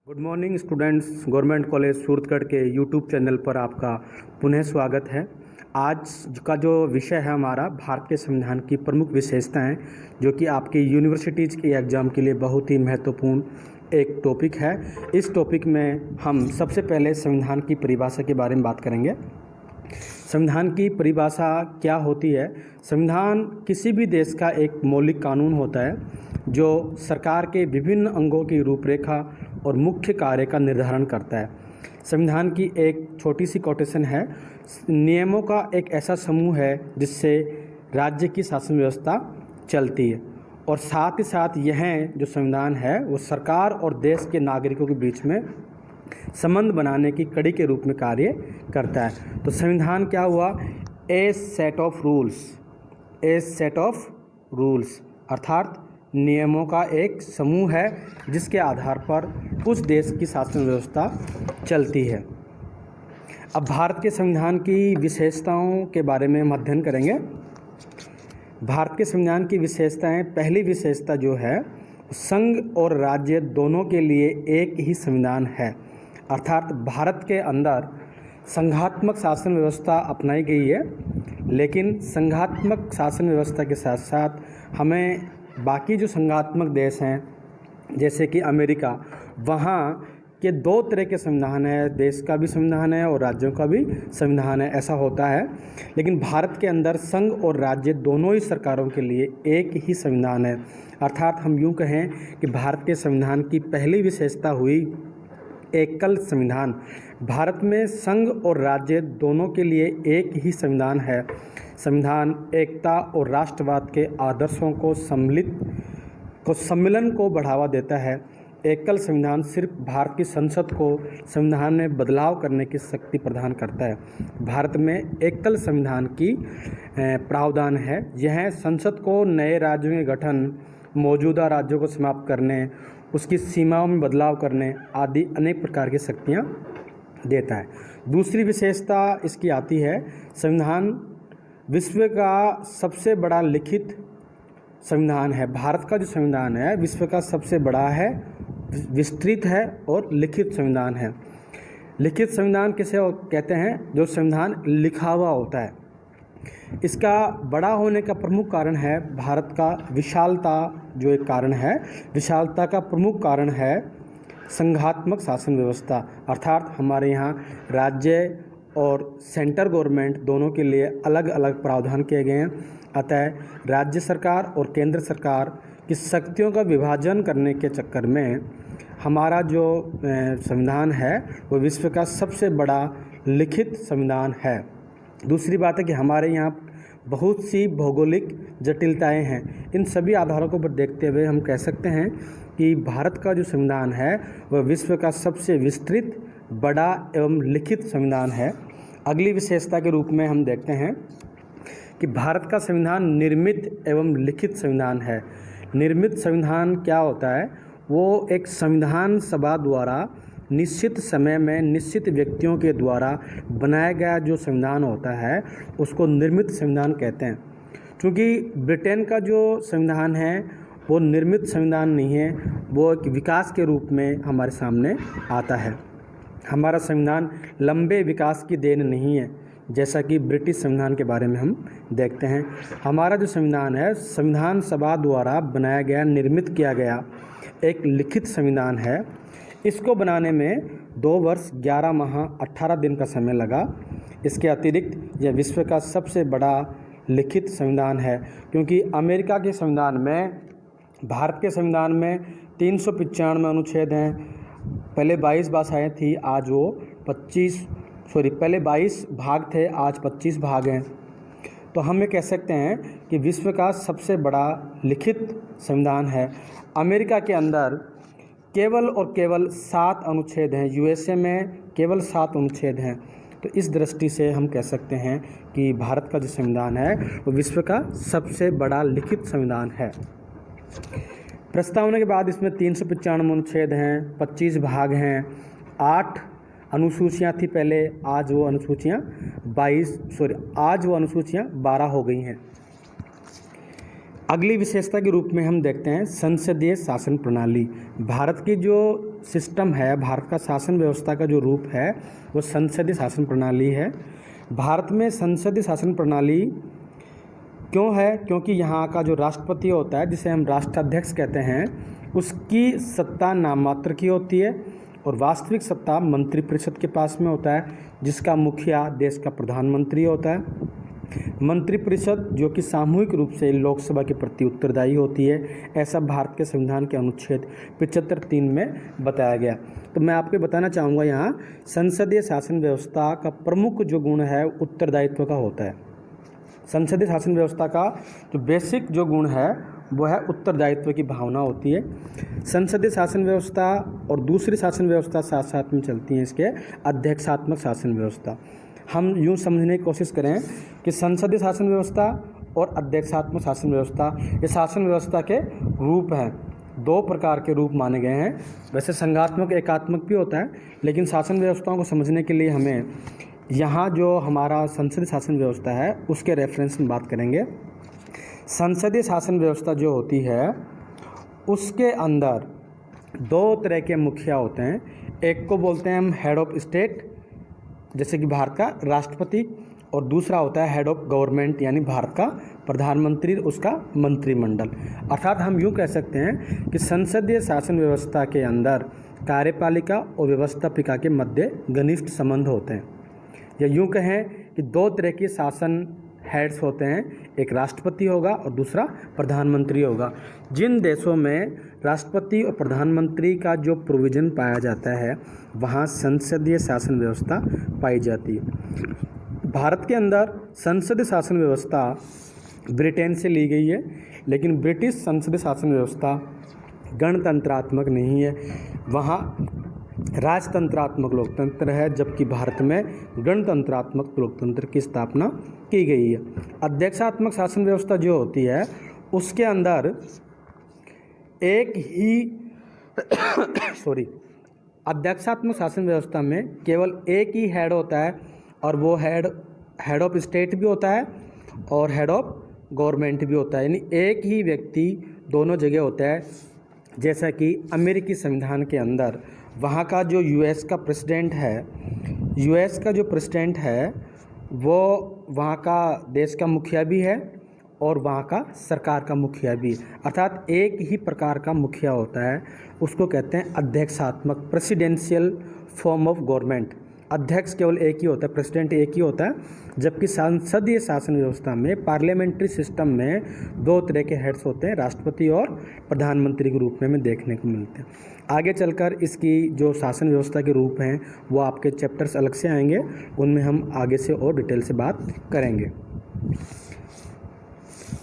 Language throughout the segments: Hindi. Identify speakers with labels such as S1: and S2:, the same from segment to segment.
S1: Good morning students. Government college Suratgarh के यूट्यूब चैनल पर आपका पुनः स्वागत है। आज का जो विषय है हमारा भारत के संविधान की प्रमुख विशेषताएं, जो कि आपकी यूनिवर्सिटीज़ के एग्ज़ाम के लिए बहुत ही महत्वपूर्ण एक टॉपिक है। इस टॉपिक में हम सबसे पहले संविधान की परिभाषा के बारे में बात करेंगे। संविधान की परिभाषा क्या होती है? संविधान किसी भी देश का एक मौलिक कानून होता है जो सरकार के विभिन्न अंगों की रूपरेखा और मुख्य कार्य का निर्धारण करता है। संविधान की एक छोटी सी कोटेशन है, नियमों का एक ऐसा समूह है जिससे राज्य की शासन व्यवस्था चलती है, और साथ ही साथ यह जो संविधान है वो सरकार और देश के नागरिकों के बीच में संबंध बनाने की कड़ी के रूप में कार्य करता है। तो संविधान क्या हुआ? ए सेट ऑफ रूल्स, अर्थात नियमों का एक समूह है जिसके आधार पर उस देश की शासन व्यवस्था चलती है। अब भारत के संविधान की विशेषताओं के बारे में हम अध्ययन करेंगे। भारत के संविधान की विशेषताएं, पहली विशेषता जो है, संघ और राज्य दोनों के लिए एक ही संविधान है, अर्थात भारत के अंदर संघात्मक शासन व्यवस्था अपनाई गई है, लेकिन संघात्मक शासन व्यवस्था के साथ साथ हमें बाकी जो संघात्मक देश हैं जैसे कि अमेरिका, वहाँ के दो तरह के संविधान है, देश का भी संविधान है और राज्यों का भी संविधान है, ऐसा होता है। लेकिन भारत के अंदर संघ और राज्य दोनों ही सरकारों के लिए एक ही संविधान है, अर्थात हम यूँ कहें कि भारत के संविधान की पहली विशेषता हुई एकल संविधान। भारत में संघ और राज्य दोनों के लिए एक ही संविधान है। संविधान एकता और राष्ट्रवाद के आदर्शों को सम्मिलन को बढ़ावा देता है। एकल संविधान सिर्फ भारत की संसद को संविधान में बदलाव करने की शक्ति प्रदान करता है। भारत में एकल संविधान की प्रावधान है। यह संसद को नए राज्यों के गठन, मौजूदा राज्यों को समाप्त करने, उसकी सीमाओं में बदलाव करने आदि अनेक प्रकार की शक्तियाँ देता है। दूसरी विशेषता इसकी आती है, संविधान विश्व का सबसे बड़ा लिखित संविधान है। भारत का जो संविधान है विश्व का सबसे बड़ा है, विस्तृत है और लिखित संविधान है। लिखित संविधान किसे कहते हैं? जो संविधान लिखा हुआ होता है। इसका बड़ा होने का प्रमुख कारण है भारत का विशालता, जो एक कारण है। विशालता का प्रमुख कारण है संघात्मक शासन व्यवस्था, अर्थात हमारे यहाँ राज्य और सेंट्रल गवर्नमेंट दोनों के लिए अलग अलग प्रावधान किए गए हैं। अतः राज्य सरकार और केंद्र सरकार की शक्तियों का विभाजन करने के चक्कर में हमारा जो संविधान है वो विश्व का सबसे बड़ा लिखित संविधान है। दूसरी बात है कि हमारे यहाँ बहुत सी भौगोलिक जटिलताएं हैं। इन सभी आधारों को पर देखते हुए हम कह सकते हैं कि भारत का जो संविधान है वह विश्व का सबसे विस्तृत, बड़ा एवं लिखित संविधान है। अगली विशेषता के रूप में हम देखते हैं कि भारत का संविधान निर्मित एवं लिखित संविधान है। निर्मित संविधान क्या होता है? वो एक संविधान सभा द्वारा निश्चित समय में निश्चित व्यक्तियों के द्वारा बनाया गया जो संविधान होता है उसको निर्मित संविधान कहते हैं। क्योंकि ब्रिटेन का जो संविधान है वो निर्मित संविधान नहीं है, वो एक विकास के रूप में हमारे सामने आता है। हमारा संविधान लंबे विकास की देन नहीं है, जैसा कि ब्रिटिश संविधान के बारे में हम देखते हैं। हमारा जो संविधान है संविधान सभा द्वारा बनाया गया, निर्मित किया गया एक लिखित संविधान है। इसको बनाने में 2 वर्ष 11 माह 18 दिन का समय लगा। इसके अतिरिक्त यह विश्व का सबसे बड़ा लिखित संविधान है, क्योंकि अमेरिका के संविधान में, भारत के संविधान में 395 अनुच्छेद हैं। पहले 22 भाषाएँ थी, आज वो पहले 22 भाग थे, आज 25 भाग हैं। तो हम ये कह सकते हैं कि विश्व का सबसे बड़ा लिखित संविधान है। अमेरिका के अंदर केवल और केवल 7 अनुच्छेद हैं, यूएसए में केवल 7 अनुच्छेद हैं। तो इस दृष्टि से हम कह सकते हैं कि भारत का जो संविधान है वो विश्व का सबसे बड़ा लिखित संविधान है। प्रस्तावना के बाद इसमें 395 अनुच्छेद हैं, 25 भाग हैं, 8 अनुसूचियाँ थी पहले, आज वो अनुसूचियाँ 12 हो गई हैं। अगली विशेषता के रूप में हम देखते हैं संसदीय शासन प्रणाली। भारत की जो सिस्टम है, भारत का शासन व्यवस्था का जो रूप है वो संसदीय शासन प्रणाली है। भारत में संसदीय शासन प्रणाली क्यों है? क्योंकि यहाँ का जो राष्ट्रपति होता है, जिसे हम राष्ट्राध्यक्ष कहते हैं, उसकी सत्ता नाम मात्र की होती है और वास्तविक सत्ता मंत्रिपरिषद के पास में होता है, जिसका मुखिया देश का प्रधानमंत्री होता है। मंत्रिपरिषद जो कि सामूहिक रूप से लोकसभा के प्रति उत्तरदायी होती है, ऐसा भारत के संविधान के अनुच्छेद 75(3) में बताया गया। तो मैं आपको बताना चाहूँगा, यहाँ संसदीय शासन व्यवस्था का प्रमुख जो गुण है उत्तरदायित्व का होता है। संसदीय शासन व्यवस्था का जो बेसिक जो गुण है वो है उत्तरदायित्व की भावना होती है। संसदीय शासन व्यवस्था और दूसरी शासन व्यवस्था साथ साथ में चलती हैं, इसके अध्यक्षात्मक शासन व्यवस्था। हम यूँ समझने की कोशिश करें कि संसदीय शासन व्यवस्था और अध्यक्षात्मक शासन व्यवस्था ये शासन व्यवस्था के रूप हैं। दो प्रकार के रूप माने गए हैं। वैसे संघात्मक एकात्मक भी होता है, लेकिन शासन व्यवस्थाओं को समझने के लिए हमें यहाँ जो हमारा संसदीय शासन व्यवस्था है उसके रेफरेंस में बात करेंगे। संसदीय शासन व्यवस्था जो होती है उसके अंदर दो तरह के मुखिया होते हैं। एक को बोलते हैं हम हेड ऑफ स्टेट, जैसे कि भारत का राष्ट्रपति, और दूसरा होता है हेड ऑफ गवर्नमेंट, यानी भारत का प्रधानमंत्री, उसका मंत्रिमंडल। अर्थात हम यूँ कह सकते हैं कि संसदीय शासन व्यवस्था के अंदर कार्यपालिका और व्यवस्थापिका के मध्य घनिष्ठ संबंध होते हैं। या यूँ कहें कि दो तरह के शासन हेड्स होते हैं, एक राष्ट्रपति होगा और दूसरा प्रधानमंत्री होगा। जिन देशों में राष्ट्रपति और प्रधानमंत्री का जो प्रोविज़न पाया जाता है वहाँ संसदीय शासन व्यवस्था पाई जाती है। भारत के अंदर संसदीय शासन व्यवस्था ब्रिटेन से ली गई है, लेकिन ब्रिटिश संसदीय शासन व्यवस्था गणतंत्रात्मक नहीं है, वहाँ राजतंत्रात्मक लोकतंत्र है, जबकि भारत में गणतंत्रात्मक लोकतंत्र की स्थापना की गई है। अध्यक्षात्मक शासन व्यवस्था जो होती है उसके अंदर एक ही अध्यक्षात्मक शासन व्यवस्था में केवल एक ही हेड होता है, और वो हेड ऑफ स्टेट भी होता है और हेड ऑफ गवर्नमेंट भी होता है, यानी एक ही व्यक्ति दोनों जगह होता है। जैसा कि अमेरिकी संविधान के अंदर वहाँ का जो यूएस का प्रेसिडेंट है वो वहाँ का देश का मुखिया भी है और वहाँ का सरकार का मुखिया भी, अर्थात एक ही प्रकार का मुखिया होता है। उसको कहते हैं अध्यक्षात्मक, प्रेसिडेंशियल फॉर्म ऑफ गवर्नमेंट। अध्यक्ष केवल एक ही होता है, प्रेसिडेंट एक ही होता है, जबकि संसदीय शासन व्यवस्था में, पार्लियामेंट्री सिस्टम में दो तरह के हेड्स होते हैं, राष्ट्रपति और प्रधानमंत्री के रूप में हमें देखने को मिलते हैं। आगे चलकर इसकी जो शासन व्यवस्था के रूप हैं वो आपके चैप्टर्स अलग से आएंगे, उनमें हम आगे से और डिटेल से बात करेंगे।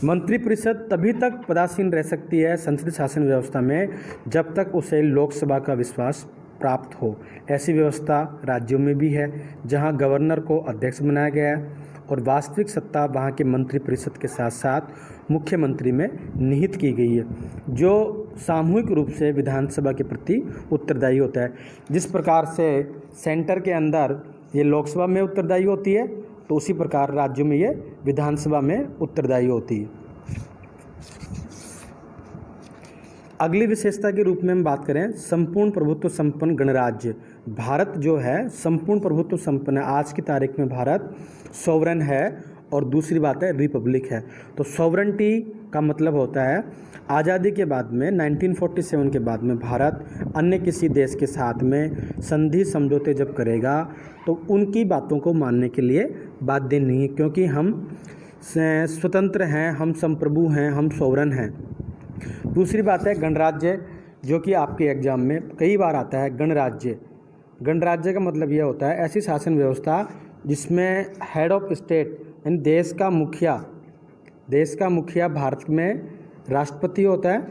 S1: मंत्रिपरिषद तभी तक पदासीन रह सकती है संसदीय शासन व्यवस्था में जब तक उसे लोकसभा का विश्वास प्राप्त हो। ऐसी व्यवस्था राज्यों में भी है, जहां गवर्नर को अध्यक्ष बनाया गया है और वास्तविक सत्ता वहां के मंत्रिपरिषद के साथ साथ मुख्यमंत्री में निहित की गई है, जो सामूहिक रूप से विधानसभा के प्रति उत्तरदायी होता है। जिस प्रकार से सेंटर के अंदर ये लोकसभा में उत्तरदायी होती है, तो उसी प्रकार राज्यों में ये विधानसभा में उत्तरदायी होती है। अगली विशेषता के रूप में हम बात करें संपूर्ण प्रभुत्व संपन्न गणराज्य। भारत जो है संपूर्ण प्रभुत्व संपन्न है। आज की तारीख में भारत सॉवरेन है और दूसरी बात है रिपब्लिक है। तो सॉवरेनिटी का मतलब होता है आज़ादी के बाद में 1947 के बाद में भारत अन्य किसी देश के साथ में संधि समझौते जब करेगा तो उनकी बातों को मानने के लिए बाध्य नहीं है, क्योंकि हम स्वतंत्र हैं, हम संप्रभु हैं, हम सॉवरेन हैं। दूसरी बात है गणराज्य, जो कि आपके एग्जाम में कई बार आता है। गणराज्य, गणराज्य का मतलब यह होता है ऐसी शासन व्यवस्था जिसमें हेड ऑफ स्टेट यानी देश का मुखिया भारत में राष्ट्रपति होता है।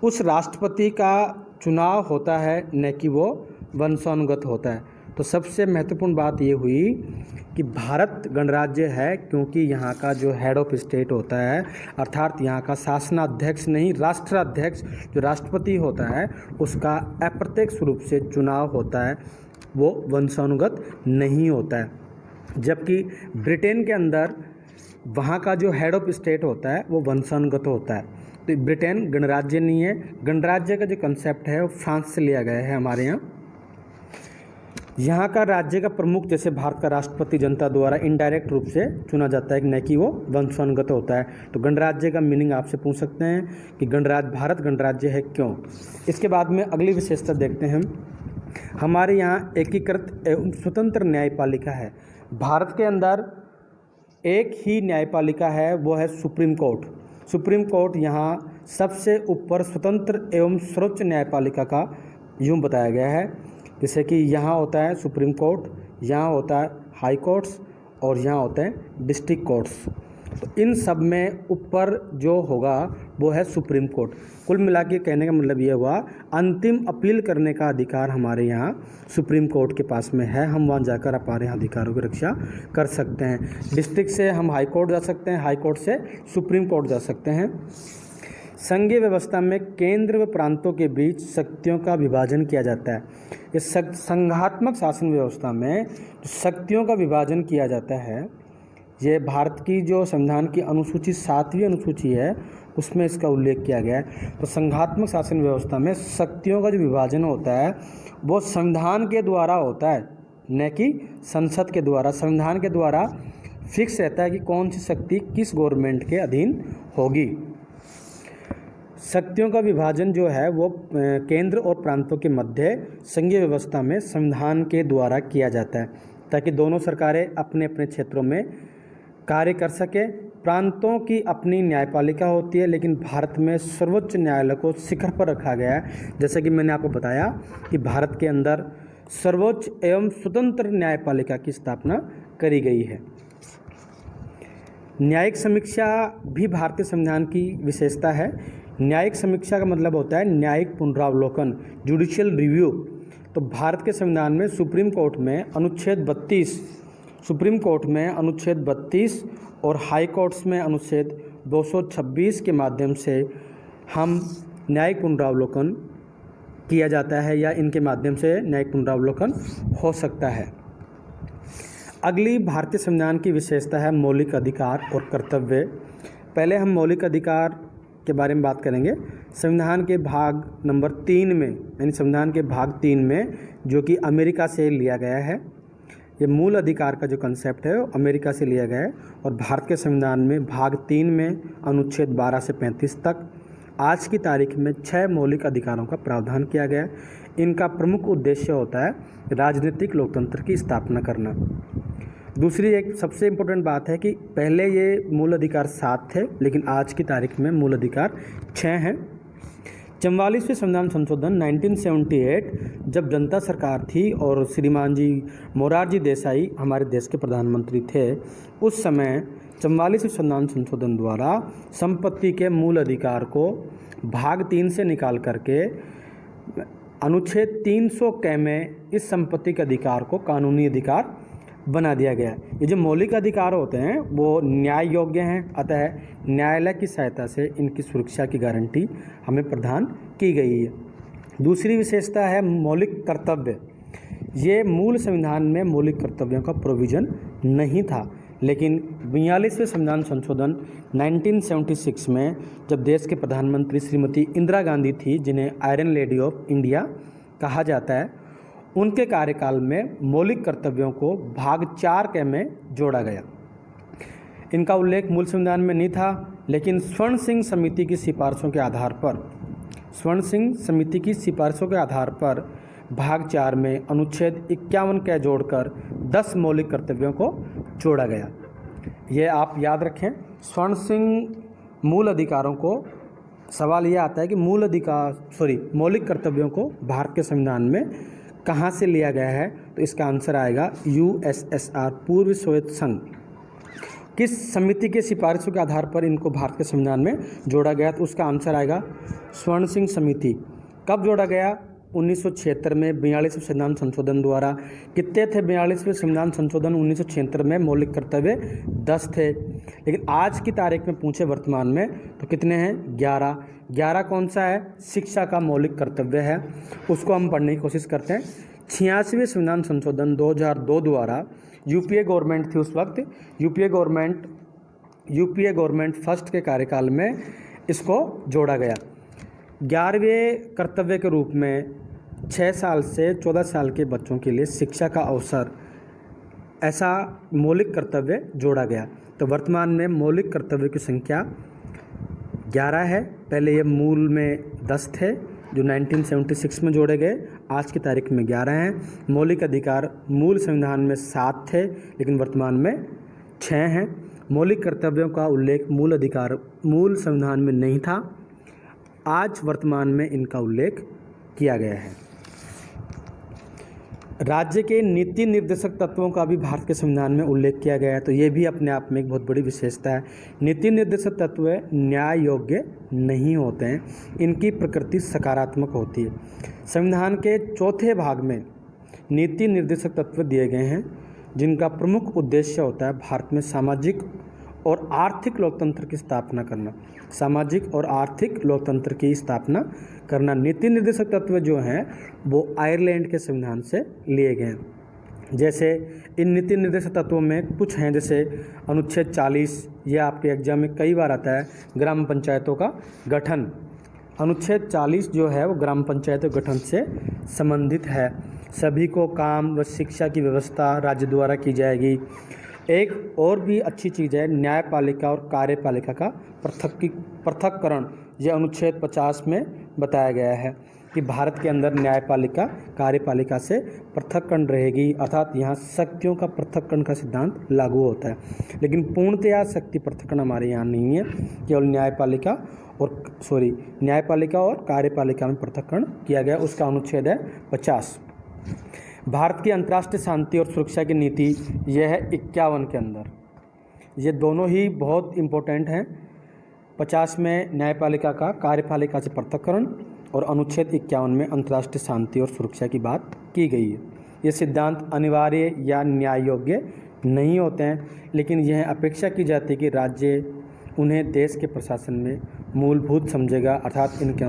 S1: उस राष्ट्रपति का चुनाव होता है, न कि वो वंशानुगत होता है। तो सबसे महत्वपूर्ण बात ये हुई कि भारत गणराज्य है क्योंकि यहाँ का जो हेड ऑफ स्टेट होता है, अर्थात यहाँ का शासनाध्यक्ष नहीं राष्ट्राध्यक्ष जो राष्ट्रपति होता है, उसका अप्रत्यक्ष रूप से चुनाव होता है, वो वंशानुगत नहीं होता है। जबकि ब्रिटेन के अंदर वहाँ का जो हेड ऑफ स्टेट होता है वो वंशानुगत होता है। तो ब्रिटेन गणराज्य नहीं है। गणराज्य का जो कंसेप्ट है वो फ्रांस से लिया गया है हमारे यहाँ। यहाँ का राज्य का प्रमुख जैसे भारत का राष्ट्रपति जनता द्वारा इनडायरेक्ट रूप से चुना जाता है, न कि वो वंशानुगत होता है। तो गणराज्य का मीनिंग आपसे पूछ सकते हैं कि गणराज्य भारत गणराज्य है क्यों। इसके बाद में अगली विशेषता देखते हैं हम। हमारे यहाँ एकीकृत एवं स्वतंत्र न्यायपालिका है। भारत के अंदर एक ही न्यायपालिका है, वो है सुप्रीम कोर्ट। सुप्रीम कोर्ट यहाँ सबसे ऊपर स्वतंत्र एवं सर्वोच्च न्यायपालिका का यूँ बताया गया है। जैसे कि यहाँ होता है सुप्रीम कोर्ट, यहाँ होता है हाई कोर्ट्स और यहाँ होते हैं डिस्ट्रिक्ट कोर्ट्स। तो इन सब में ऊपर जो होगा वो है सुप्रीम कोर्ट। कुल मिला के कहने का मतलब ये हुआ अंतिम अपील करने का अधिकार हमारे यहाँ सुप्रीम कोर्ट के पास में है। हम वहाँ जाकर हमारे यहाँ अधिकारों की रक्षा कर सकते हैं। डिस्ट्रिक्ट से हम हाई कोर्ट जा सकते हैं, हाई कोर्ट से सुप्रीम कोर्ट जा सकते हैं। संघीय व्यवस्था में केंद्र व प्रांतों के बीच शक्तियों का विभाजन किया जाता है। इस संघात्मक शासन व्यवस्था में शक्तियों का विभाजन किया जाता है, ये भारत की जो संविधान की अनुसूची 7वीं अनुसूची है उसमें इसका उल्लेख किया गया है। तो संघात्मक शासन व्यवस्था में शक्तियों का जो विभाजन होता है वो संविधान के द्वारा होता है, न कि संसद के द्वारा। संविधान के द्वारा फिक्स रहता है कि कौन सी शक्ति किस गवर्नमेंट के अधीन होगी। शक्तियों का विभाजन जो है वो केंद्र और प्रांतों के मध्य संघीय व्यवस्था में संविधान के द्वारा किया जाता है, ताकि दोनों सरकारें अपने अपने क्षेत्रों में कार्य कर सके। प्रांतों की अपनी न्यायपालिका होती है, लेकिन भारत में सर्वोच्च न्यायालय को शिखर पर रखा गया है। जैसे कि मैंने आपको बताया कि भारत के अंदर सर्वोच्च एवं स्वतंत्र न्यायपालिका की स्थापना करी गई है। न्यायिक समीक्षा भी भारतीय संविधान की विशेषता है। न्यायिक समीक्षा का मतलब होता है न्यायिक पुनरावलोकन, जुडिशियल रिव्यू। तो भारत के संविधान में सुप्रीम कोर्ट में अनुच्छेद 32 और हाई कोर्ट्स में अनुच्छेद 226 के माध्यम से हम न्यायिक पुनरावलोकन किया जाता है, या इनके माध्यम से न्यायिक पुनरावलोकन हो सकता है। अगली भारतीय संविधान की विशेषता है मौलिक अधिकार और कर्तव्य। पहले हम मौलिक अधिकार के बारे में बात करेंगे। संविधान के भाग नंबर 3 में, यानी संविधान के भाग 3 में, जो कि अमेरिका से लिया गया है, ये मूल अधिकार का जो कंसेप्ट है वो अमेरिका से लिया गया है। और भारत के संविधान में भाग 3 में अनुच्छेद 12 से 35 तक आज की तारीख में 6 मौलिक अधिकारों का प्रावधान किया गया है। इनका प्रमुख उद्देश्य होता है राजनीतिक लोकतंत्र की स्थापना करना। दूसरी एक सबसे इम्पोर्टेंट बात है कि पहले ये मूल अधिकार 7 थे, लेकिन आज की तारीख में मूल अधिकार 6 हैं। 44वें संविधान संशोधन 1978 जब जनता सरकार थी और श्रीमान जी मोरारजी देसाई हमारे देश के प्रधानमंत्री थे, उस समय 44वें संविधान संशोधन द्वारा संपत्ति के मूल अधिकार को भाग 3 से निकाल करके अनुच्छेद 300 क में इस संपत्ति के अधिकार को कानूनी अधिकार बना दिया गया। ये जो मौलिक अधिकार होते हैं वो न्याय योग्य हैं, अतः न्यायालय की सहायता से इनकी सुरक्षा की गारंटी हमें प्रदान की गई है। दूसरी विशेषता है मौलिक कर्तव्य। ये मूल संविधान में मौलिक कर्तव्यों का प्रोविज़न नहीं था, लेकिन 42वें संविधान संशोधन 1976 में जब देश के प्रधानमंत्री श्रीमती इंदिरा गांधी थी, जिन्हें आयरन लेडी ऑफ इंडिया कहा जाता है, उनके कार्यकाल में मौलिक कर्तव्यों को भाग 4 के में जोड़ा गया। इनका उल्लेख मूल संविधान में नहीं था, लेकिन स्वर्ण सिंह समिति की सिफारिशों के आधार पर भाग 4 में अनुच्छेद 51 के जोड़कर 10 मौलिक कर्तव्यों को जोड़ा गया। ये आप याद रखें। स्वर्ण सिंह मूल अधिकारों को, सवाल यह आता है कि मौलिक कर्तव्यों को भारत के संविधान में कहाँ से लिया गया है, तो इसका आंसर आएगा USSR, पूर्व सोवियत संघ। किस समिति के सिफारिशों के आधार पर इनको भारत के संविधान में जोड़ा गया, तो उसका आंसर आएगा स्वर्ण सिंह समिति। कब जोड़ा गया? 1976 में 42वें संविधान संशोधन द्वारा। कितने थे 42वें संविधान संशोधन 1976 में? मौलिक कर्तव्य 10 थे, लेकिन आज की तारीख में पूछे वर्तमान में तो कितने हैं? 11 कौन सा है? शिक्षा का मौलिक कर्तव्य है, उसको हम पढ़ने की कोशिश करते हैं। 86वें संविधान संशोधन 2002 द्वारा यूपीए गवर्नमेंट थी उस वक्त, UPA government UPA government first के कार्यकाल में इसको जोड़ा गया। 11वें कर्तव्य के रूप में 6 साल से 14 साल के बच्चों के लिए शिक्षा का अवसर, ऐसा मौलिक कर्तव्य जोड़ा गया। तो वर्तमान में मौलिक कर्तव्य की संख्या 11 है। पहले ये मूल में 10 थे जो 1976 में जोड़े गए, आज की तारीख में 11 हैं। मौलिक अधिकार मूल संविधान में 7 थे लेकिन वर्तमान में 6 हैं। मौलिक कर्तव्यों का उल्लेख मूल संविधान में नहीं था, आज वर्तमान में इनका उल्लेख किया गया है। राज्य के नीति निर्देशक तत्वों का भी भारत के संविधान में उल्लेख किया गया है, तो ये भी अपने आप में एक बहुत बड़ी विशेषता है। नीति निर्देशक तत्व न्याय योग्य नहीं होते हैं, इनकी प्रकृति सकारात्मक होती है। संविधान के चौथे भाग में नीति निर्देशक तत्व दिए गए हैं जिनका प्रमुख उद्देश्य होता है भारत में सामाजिक और आर्थिक लोकतंत्र की स्थापना करना। सामाजिक और आर्थिक लोकतंत्र की स्थापना करना। नीति निर्देशक तत्व जो हैं वो आयरलैंड के संविधान से लिए गए हैं। जैसे इन नीति निर्देशक तत्वों में कुछ हैं, जैसे अनुच्छेद 40, ये आपके एग्जाम में कई बार आता है, ग्राम पंचायतों का गठन। अनुच्छेद 40 जो है वो ग्राम पंचायतों गठन से संबंधित है। सभी को काम व शिक्षा की व्यवस्था राज्य द्वारा की जाएगी। एक और भी अच्छी चीज़ है न्यायपालिका और कार्यपालिका का पृथक्करण। यह अनुच्छेद 50 में बताया गया है कि भारत के अंदर न्यायपालिका कार्यपालिका से पृथक्करण रहेगी, अर्थात यहाँ शक्तियों का पृथक्करण का सिद्धांत लागू होता है। लेकिन पूर्णतया शक्ति पृथक्करण हमारे यहाँ नहीं है, केवल न्यायपालिका और कार्यपालिका में पृथक्करण किया गया, उसका अनुच्छेद है 50। भारत की अंतर्राष्ट्रीय शांति और सुरक्षा की नीति यह है 51 के अंदर। ये दोनों ही बहुत इम्पोर्टेंट हैं। 50 में न्यायपालिका का कार्यपालिका से पृथक्करण और अनुच्छेद 51 में अंतर्राष्ट्रीय शांति और सुरक्षा की बात की गई है। ये सिद्धांत अनिवार्य या न्याय योग्य नहीं होते हैं, लेकिन यह अपेक्षा की जाती है कि राज्य उन्हें देश के प्रशासन में मूलभूत समझेगा, अर्थात इनके